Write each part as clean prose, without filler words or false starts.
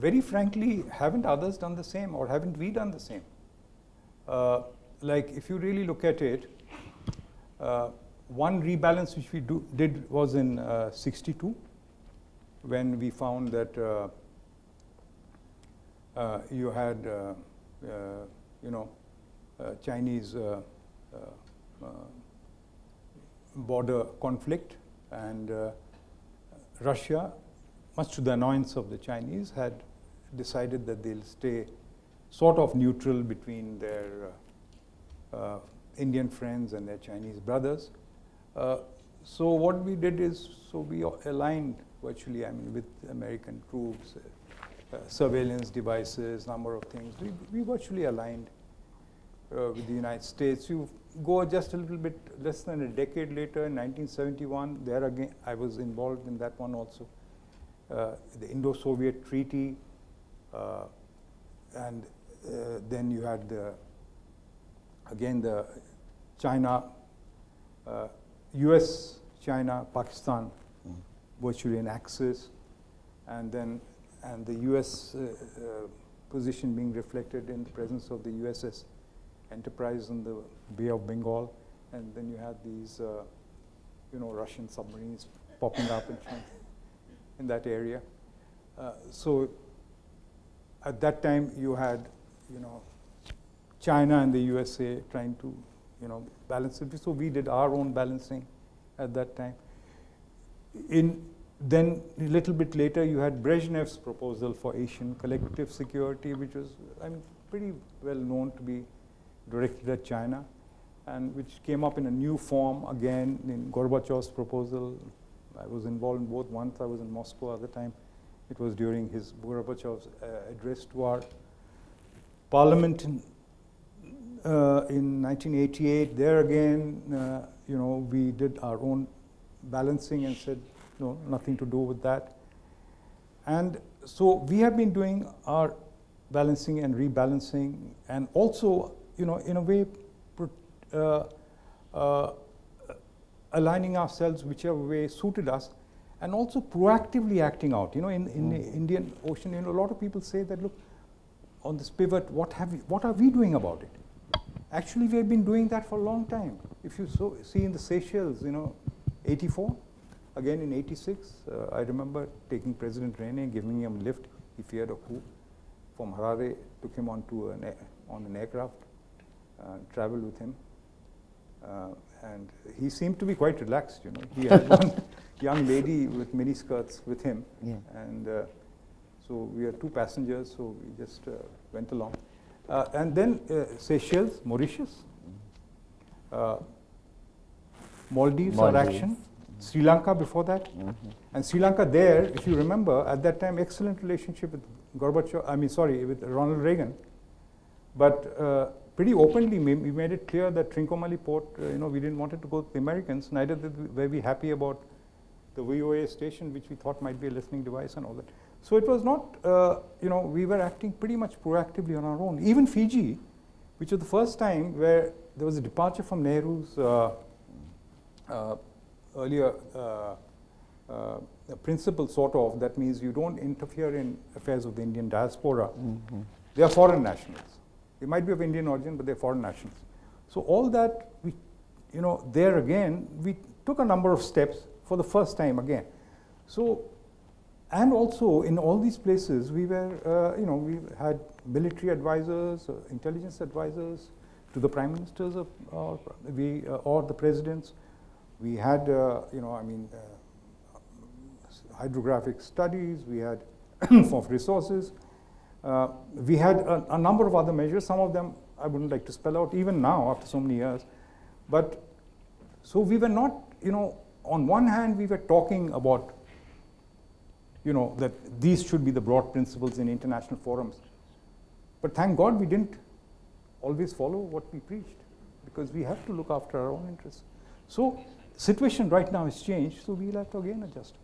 very frankly, haven't others done the same, or haven't we done the same? Like, if you really look at it, one rebalance which we did was in '62, when we found that you had, Chinese border conflict, and Russia, much to the annoyance of the Chinese, had decided that they'll stay sort of neutral between their Indian friends and their Chinese brothers. So what we did is, we aligned virtually, I mean, with American troops, surveillance devices, number of things. We virtually aligned with the United States. You go just a little bit less than a decade later, in 1971, there again, I was involved in that one also. The Indo-Soviet Treaty, and then you had again the China, US, China, Pakistan, virtually an axis, and then the US position being reflected in the presence of the USS Enterprise in the Bay of Bengal, and then you had these, Russian submarines popping up in that area. So at that time, you had, China and the USA trying to, balance it. So we did our own balancing at that time. Then a little bit later, you had Brezhnev's proposal for Asian collective security, which was, pretty well known to be directed at China, and which came up in a new form again in Gorbachev's proposal. I was involved in both. Once I was in Moscow at the time. It was during Gorbachev's address to our parliament in 1988. There again, we did our own balancing and said, no, nothing to do with that. And so we have been doing our balancing and rebalancing, and also, in a way, aligning ourselves whichever way suited us, and also proactively acting out. In the Indian Ocean, a lot of people say that, look, on this pivot, what are we doing about it? Actually, we have been doing that for a long time. If you see in the Seychelles, 84, again in 86, I remember taking President Reddy, giving him a lift. He feared a coup. From Harare, took him on an aircraft, traveled with him. And he seemed to be quite relaxed, He had one young lady with mini skirts with him. Yeah. And so we had two passengers, so we just went along. And then Seychelles, Mauritius, Maldives, our action, Sri Lanka before that. And Sri Lanka there, if you remember, at that time, excellent relationship with with Ronald Reagan. But pretty openly, we made it clear that Trincomalee port, we didn't want it to go to the Americans, neither were we happy about the VOA station, which we thought might be a listening device and all that. So it was not, we were acting pretty much proactively on our own. Even Fiji, which was the first time where there was a departure from Nehru's earlier principle, sort of, that means you don't interfere in affairs of the Indian diaspora. They are foreign nationals. They might be of Indian origin, but they're foreign nationals. So all that, there again, we took a number of steps for the first time again. So, and also in all these places, we were, we had military advisors, intelligence advisors to the prime ministers or the presidents. We had, hydrographic studies. We had of resources. We had a number of other measures. Some of them I wouldn't like to spell out even now after so many years. But so we were not, on one hand we were talking about, that these should be the broad principles in international forums. But thank God we didn't always follow what we preached, because we have to look after our own interests. So situation right now has changed, so we'll have to again adjust.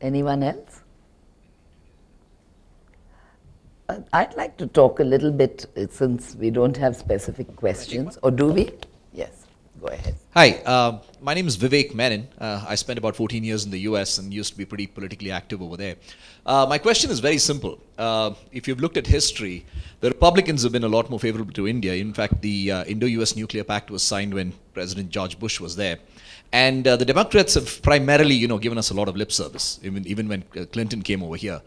Anyone else? I'd like to talk a little bit, since we don't have specific questions, or do we? Yes. Go ahead. Hi, my name is Vivek Menon. I spent about 14 years in the US and used to be pretty politically active over there. My question is very simple. If you've looked at history, the Republicans have been a lot more favorable to India. In fact, the Indo-US Nuclear Pact was signed when President George Bush was there. And the Democrats have primarily, given us a lot of lip service, even when Clinton came over here.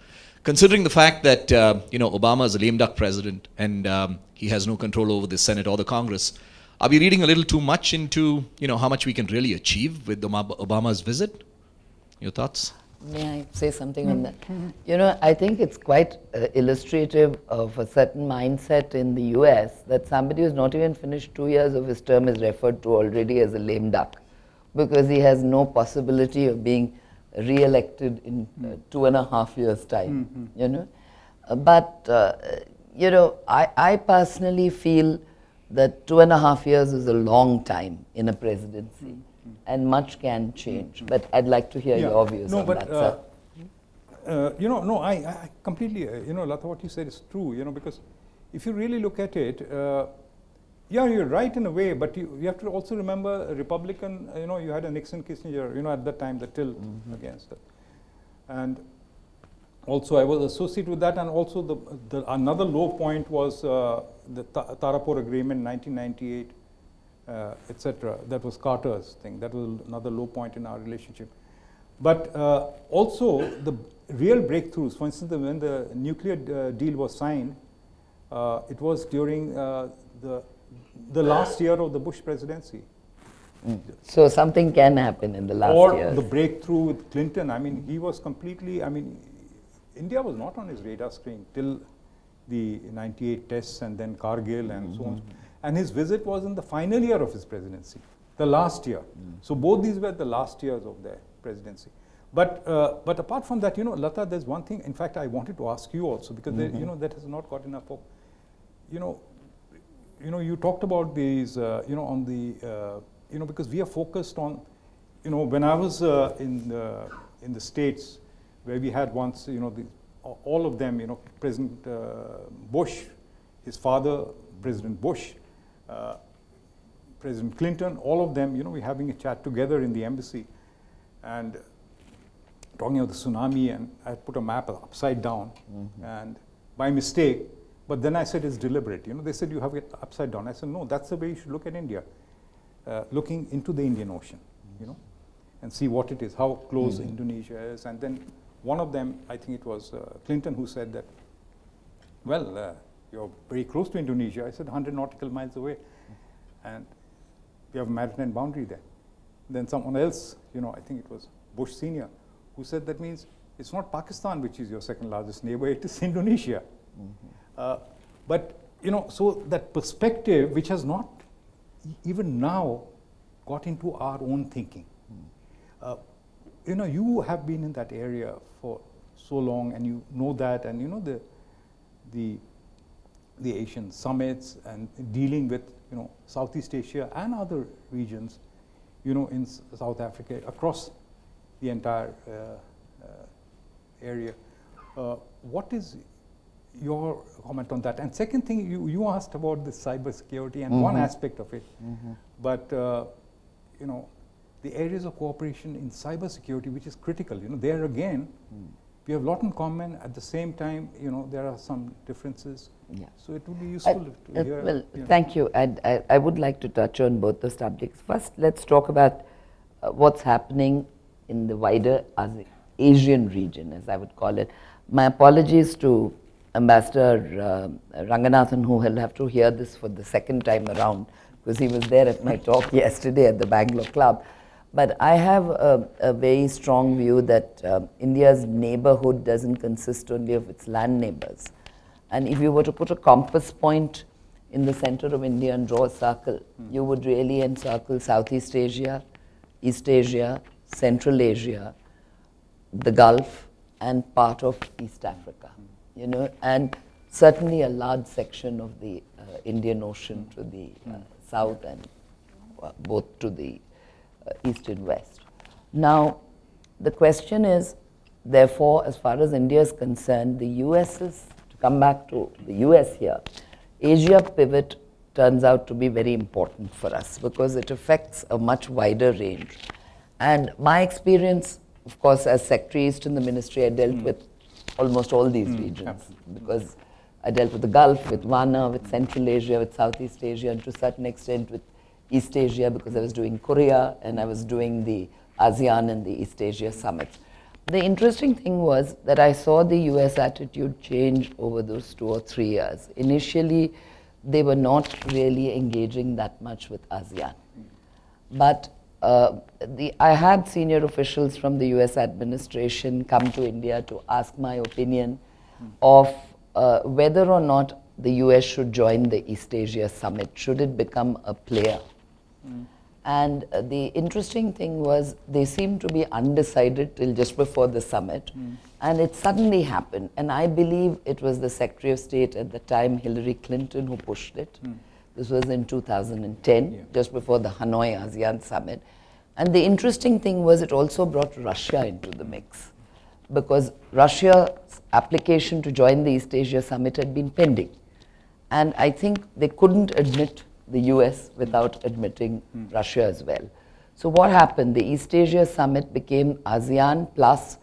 Considering the fact that, Obama is a lame duck president and he has no control over the Senate or the Congress, are we reading a little too much into, how much we can really achieve with Obama's visit? Your thoughts? May I say something on that? I think it's quite illustrative of a certain mindset in the US that somebody who's not even finished 2 years of his term is referred to already as a lame duck because he has no possibility of being re-elected in 2.5 years' time, But, I personally feel that 2.5 years is a long time in a presidency, and much can change. But I'd like to hear your views on that, sir. I completely, Latha, what you said is true, because if you really look at it, you're right in a way, but you have to also remember a Republican, you had a Nixon Kissinger, at that time, the tilt against it. And also, I was associated with that, and also another low point was the Tarapur Agreement, 1998, etc. That was Carter's thing. That was another low point in our relationship. But also, the real breakthroughs, for instance, when the nuclear deal was signed, it was during the last year of the Bush presidency. So something can happen in the last year. Or the breakthrough with Clinton. He was completely, India was not on his radar screen till the 98 tests and then Kargil and so on. And his visit was in the final year of his presidency, the last year. So both these were the last years of their presidency. But apart from that, Latha, there's one thing, in fact, I wanted to ask you also, because that has not got enough of, you talked about these, on the, because we are focused on, when I was in the States, where we had once, all of them, President Bush, his father, President Bush, President Clinton, all of them, we're having a chat together in the embassy and talking about the tsunami, and I put a map upside down and by mistake, but then I said it's deliberate. They said you have it upside down. I said, no, that's the way you should look at India, looking into the Indian Ocean, and see what it is, how close Indonesia is. And then one of them, I think it was Clinton, who said that, well, you're very close to Indonesia. I said 100 nautical miles away, and we have a maritime boundary there. Then someone else, I think it was Bush Senior, who said that means it's not Pakistan which is your second largest neighbor, it is Indonesia. But, so that perspective, which has not even now got into our own thinking. You have been in that area for so long, and you know that, and the Asian summits and dealing with Southeast Asia and other regions, in South Africa, across the entire area. What is your comment on that? And second thing, you asked about the cybersecurity and one aspect of it, but the areas of cooperation in cybersecurity, which is critical. There again, we have a lot in common. At the same time, there are some differences. Yeah. So it would be useful to hear. Well, thank you. I would like to touch on both the subjects. First, let's talk about what's happening in the wider Asian region, as I would call it. My apologies to Ambassador Ranganathan, who will have to hear this for the second time around, because he was there at my talk yesterday at the Bangalore Club. But I have a very strong view that India's neighborhood doesn't consist only of its land neighbors. And if you were to put a compass point in the center of India and draw a circle, you would really encircle Southeast Asia, East Asia, Central Asia, the Gulf, and part of East Africa, and certainly a large section of the Indian Ocean to the south and both to the east and west. Now, the question is, therefore, as far as India is concerned, the US is, to come back to the US here, Asia pivot turns out to be very important for us because it affects a much wider range. And my experience, of course, as Secretary East in the ministry, I dealt with almost all these regions because I dealt with the Gulf, with WANA, with Central Asia, with Southeast Asia, and to a certain extent with East Asia because I was doing Korea and I was doing the ASEAN and the East Asia summits. The interesting thing was that I saw the US attitude change over those 2 or 3 years. Initially, they were not really engaging that much with ASEAN. But I had senior officials from the US administration come to India to ask my opinion of whether or not the US should join the East Asia Summit. Should it become a player? And the interesting thing was they seemed to be undecided till just before the summit. And it suddenly happened. And I believe it was the Secretary of State at the time, Hillary Clinton, who pushed it. This was in 2010, just before the Hanoi ASEAN Summit. And the interesting thing was it also brought Russia into the mix because Russia's application to join the East Asia Summit had been pending. And I think they couldn't admit the US without admitting Russia as well. So what happened? The East Asia Summit became ASEAN plus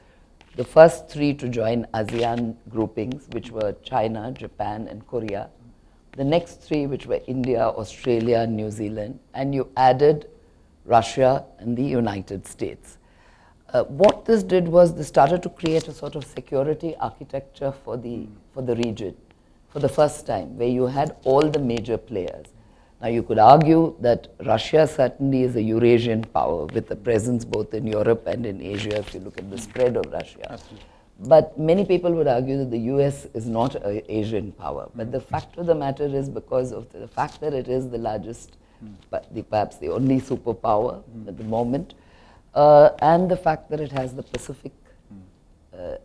the first 3 to join ASEAN groupings, which were China, Japan, and Korea. The next 3, which were India, Australia, and New Zealand, and you added Russia and the United States. What this did was they started to create a sort of security architecture for the region for the first time, where you had all the major players. Now you could argue that Russia certainly is a Eurasian power with a presence both in Europe and in Asia if you look at the spread of Russia. Absolutely. But many people would argue that the US is not an Asian power. But the fact of the matter is because of the fact that it is the largest, perhaps the only superpower at the moment, and the fact that it has the Pacific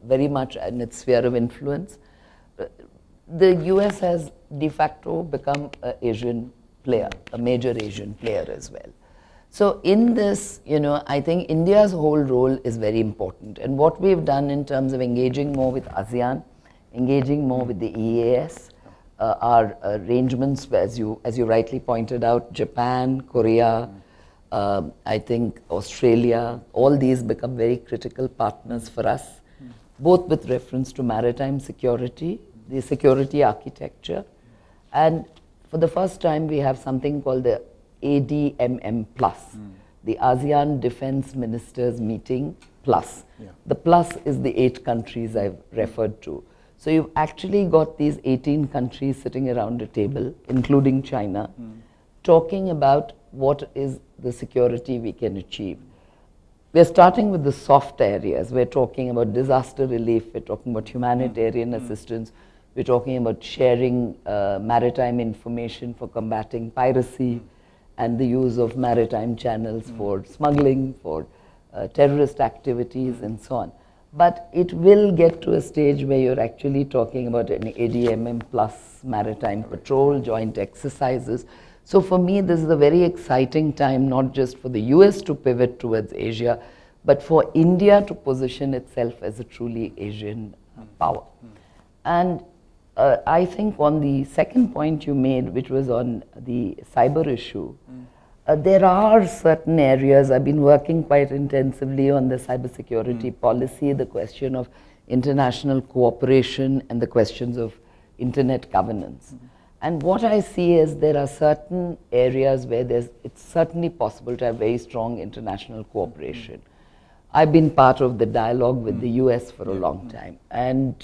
very much in its sphere of influence, the US has de facto become an Asian player, a major Asian player as well. So in this, I think India's whole role is very important. And what we've done in terms of engaging more with ASEAN, engaging more with the EAS, our arrangements, as you rightly pointed out, Japan, Korea, I think Australia, all these become very critical partners for us, both with reference to maritime security, the security architecture, and for the first time we have something called the ADMM Plus, the ASEAN Defense Ministers Meeting Plus. The plus is the 8 countries I've referred to. So you've actually got these 18 countries sitting around a table, including China, talking about what is the security we can achieve. We're starting with the soft areas. We're talking about disaster relief, we're talking about humanitarian assistance, we're talking about sharing maritime information for combating piracy, and the use of maritime channels for smuggling, for terrorist activities, and so on. But it will get to a stage where you're actually talking about an ADMM plus maritime patrol, joint exercises. So for me, this is a very exciting time, not just for the US to pivot towards Asia, but for India to position itself as a truly Asian power. And I think on the second point you made, which was on the cyber issue, there are certain areas. I've been working quite intensively on the cybersecurity policy, the question of international cooperation, and the questions of internet governance. And what I see is there are certain areas where it's certainly possible to have very strong international cooperation. I've been part of the dialogue with the US for a long time. And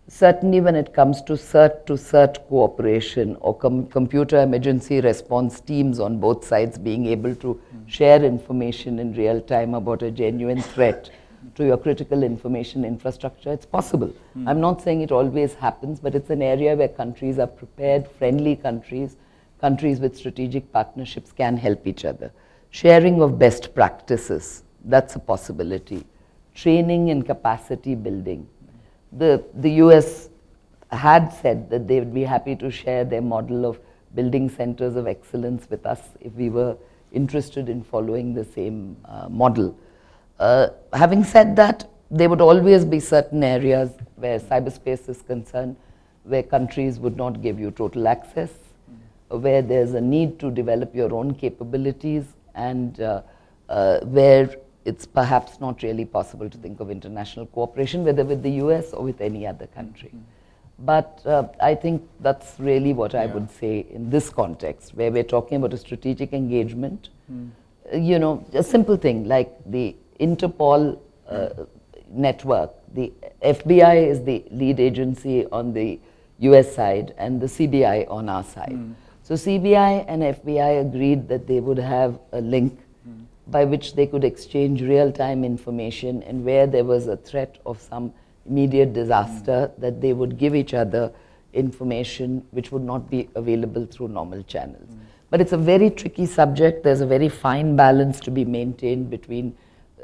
certainly when it comes to CERT cooperation or computer emergency response teams on both sides being able to share information in real time about a genuine threat to your critical information infrastructure, it's possible. I'm not saying it always happens, but it's an area where countries are prepared, friendly countries, countries with strategic partnerships can help each other. Sharing of best practices, that's a possibility. Training and capacity building. The US had said that they would be happy to share their model of building centers of excellence with us if we were interested in following the same model. Having said that, there would always be certain areas where cyberspace is concerned, where countries would not give you total access, where there's a need to develop your own capabilities and where it's perhaps not really possible to think of international cooperation, whether with the US or with any other country. But I think that's really what I would say in this context, where we're talking about a strategic engagement. You know, a simple thing like the Interpol network. The FBI is the lead agency on the US side and the CBI on our side. So CBI and FBI agreed that they would have a link by which they could exchange real-time information, and where there was a threat of some immediate disaster, that they would give each other information which would not be available through normal channels. But it's a very tricky subject. There's a very fine balance to be maintained between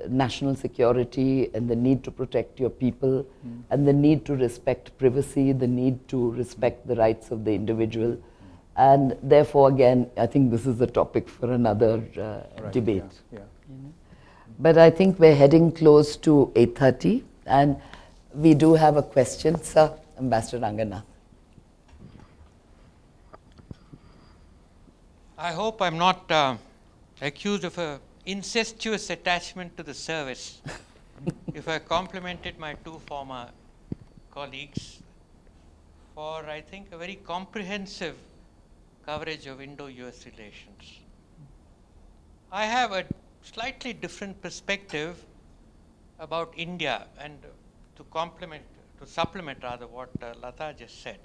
national security and the need to protect your people, and the need to respect privacy, the need to respect the rights of the individual. And therefore, again, I think this is a topic for another debate. Yeah. You know? But I think we're heading close to 8:30, and we do have a question. Sir, Ambassador Ranganath. I hope I'm not accused of an incestuous attachment to the service if I complimented my two former colleagues for, I think, a very comprehensive coverage of Indo-US relations. I have a slightly different perspective about India, and to supplement rather what Latha just said.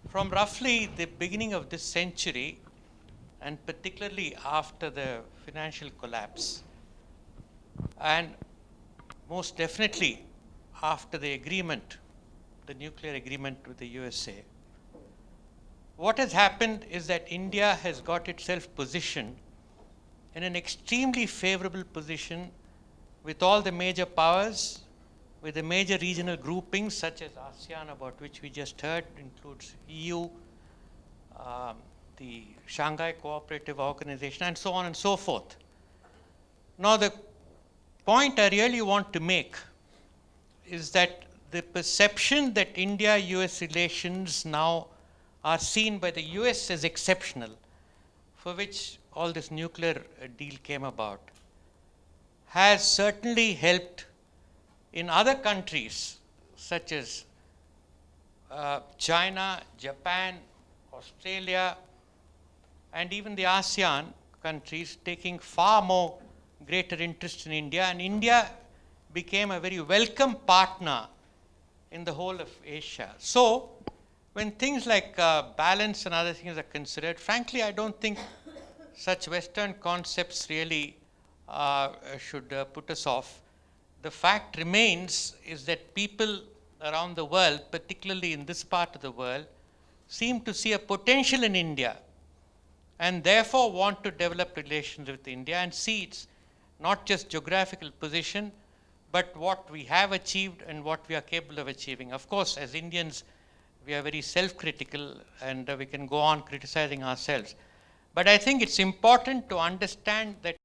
From roughly the beginning of this century, and particularly after the financial collapse, and most definitely after the agreement, the nuclear agreement with the USA, what has happened is that India has got itself positioned in an extremely favorable position with all the major powers, with the major regional groupings such as ASEAN, about which we just heard, includes EU, the Shanghai Cooperative Organization, and so on and so forth. Now, the point I really want to make is that the perception that India-US relations now are seen by the US as exceptional, for which all this nuclear deal came about, has certainly helped in other countries such as China, Japan, Australia, and even the ASEAN countries taking far more greater interest in India, and India became a very welcome partner in the whole of Asia. So, when things like balance and other things are considered, frankly, I don't think such Western concepts really should put us off. The fact remains is that people around the world, particularly in this part of the world, seem to see a potential in India, and therefore want to develop relations with India and see its not just geographical position, but what we have achieved and what we are capable of achieving. Of course, as Indians, we are very self-critical, and we can go on criticizing ourselves. But I think it's important to understand that